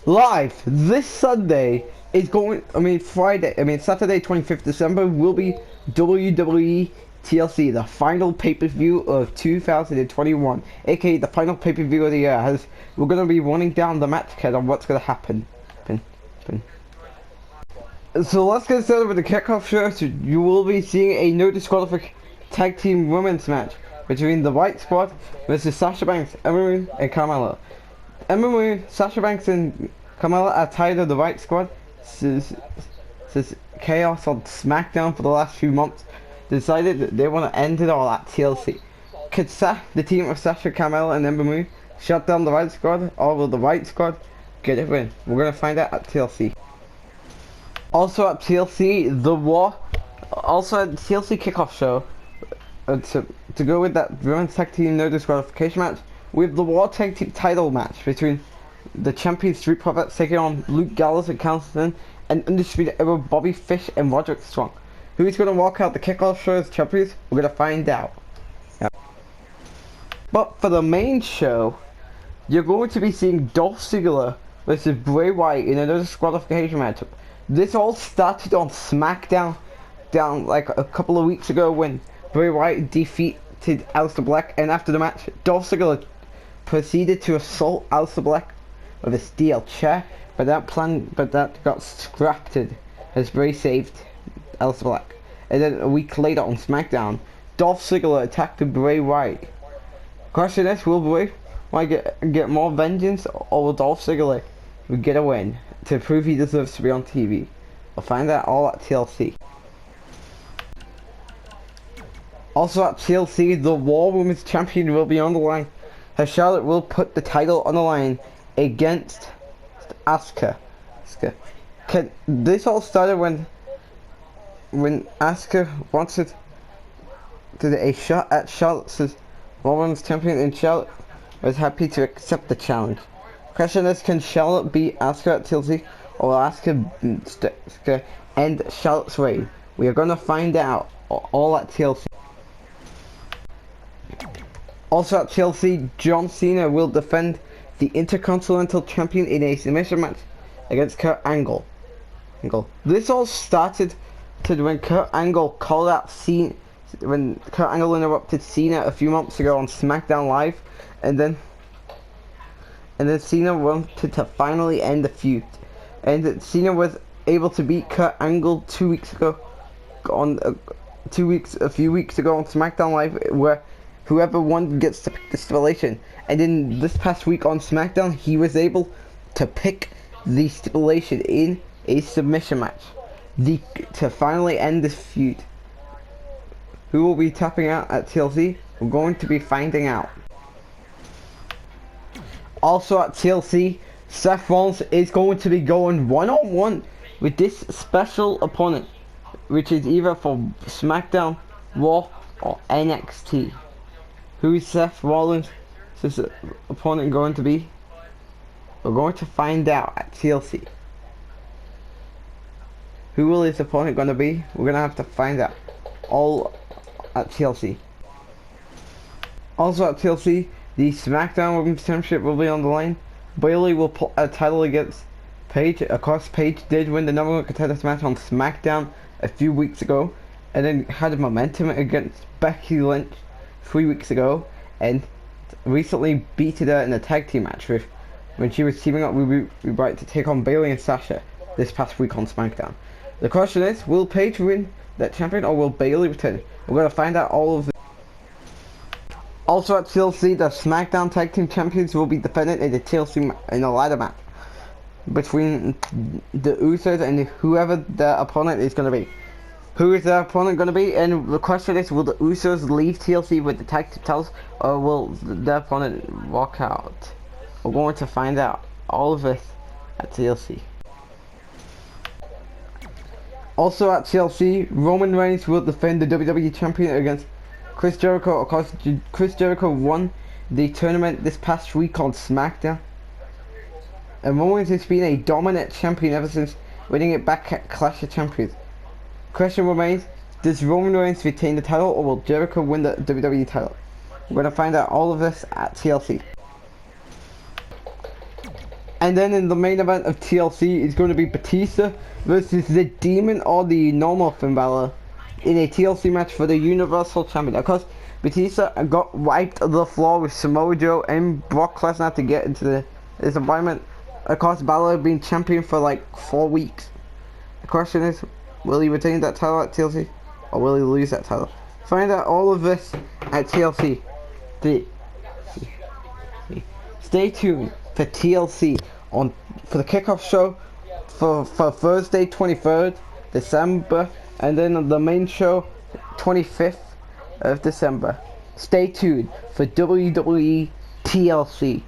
live this Sunday is going, Saturday 25th December will be WWE TLC, the final pay-per-view of 2021, aka the final pay-per-view of the year, as we're going to be running down the match card on what's going to happen. So let's get started with the kickoff show. So you will be seeing a no disqualification tag team women's match between the White Squad versus Sasha Banks, Ember Moon, and Carmella. Ember Moon, Sasha Banks, and Carmella are tired of the White Squad since chaos on SmackDown for the last few months. Decided that they want to end it all at TLC. Could the team of Sasha, Carmella, and Ember Moon shut down the White Squad, or will the White Squad get it win? We're gonna find out at TLC. Also at TLC, TLC kickoff show, to go with that women's tag team no disqualification match, with the War Tag Team title match between the champion Street Profits taking on Luke Gallows and Carlson, and Undisputed Era Bobby Fish and Roderick Strong. Who's going to walk out the kickoff show as champions? We're going to find out. Yeah. But for the main show, you're going to be seeing Dolph Ziggler versus Bray Wyatt in another disqualification matchup. This all started on SmackDown like a couple of weeks ago when Bray Wyatt defeated Aleister Black, and after the match, Dolph Ziggler proceeded to assault Aleister Black with a steel chair, but that got scrapped as Bray saved Aleister Black. And then a week later on SmackDown, Dolph Ziggler attacked Bray Wyatt. Question is, will Bray Wyatt get more vengeance, or will Dolph Ziggler get a win to prove he deserves to be on TV? We'll find out all at TLC. Also at TLC, the Raw Women's Champion will be on the line, as Charlotte will put the title on the line against Asuka. This all started when Asuka wanted a shot at Charlotte as Raw Women's Champion, and Charlotte was happy to accept the challenge. Question is, can Charlotte beat Asuka at TLC, or will Asuka end Charlotte's reign? We are going to find out all at TLC. Also at TLC, John Cena will defend the Intercontinental Champion in a submission match against Kurt Angle. This all started when Kurt Angle called out Cena, when Kurt Angle interrupted Cena a few months ago on SmackDown Live, and then Cena wanted to finally end the feud, and Cena was able to beat Kurt Angle a few weeks ago on SmackDown Live, where whoever won gets to pick the stipulation. And then this past week on SmackDown, he was able to pick the stipulation in a submission match to finally end this feud. Who will be tapping out at TLC? We're going to be finding out. Also at TLC, Seth Rollins is going to be going one-on-one with this special opponent, which is either for SmackDown, Raw, or NXT. Who is Seth Rollins' opponent going to be? We're going to find out at TLC. Who will his opponent going to be? We're going to have to find out all at TLC. Also at TLC, the SmackDown Women's Championship will be on the line. Bayley will put a title against Paige. Of course, Paige did win the number one contenders match on SmackDown a few weeks ago, and then had momentum against Becky Lynch 3 weeks ago, and recently beat her in a tag team match when she was teaming up with Ruby Riott to take on Bayley and Sasha this past week on SmackDown. The question is, will Paige win that champion, or will Bayley return? We're going to find out all of this. Also at TLC, the SmackDown Tag Team Champions will be defended in the TLC in a ladder match between the Usos and whoever the opponent is going to be. Who is their opponent going to be? And the question is, will the Usos leave TLC with the tag team titles, or will their opponent walk out? We're going to find out all of this at TLC. Also at TLC, Roman Reigns will defend the WWE Champion against Chris Jericho. Of course, Chris Jericho won the tournament this past week on SmackDown, and Roman Reigns has been a dominant champion ever since winning it back at Clash of Champions. Question remains, does Roman Reigns retain the title, or will Jericho win the WWE title? We're going to find out all of this at TLC. And then in the main event of TLC, it's going to be Batista versus the Demon or the normal Finn Balor in a TLC match for the Universal Champion. Of course, Batista got wiped the floor with Samoa Joe and Brock Lesnar to get into this environment. Of course, Balor had been champion for like 4 weeks. The question is, will he retain that title at TLC? Or will he lose that title? Find out all of this at TLC. Stay tuned for TLC for the kickoff show for Thursday 23rd December, and then on the main show 25th of December. Stay tuned for WWE TLC.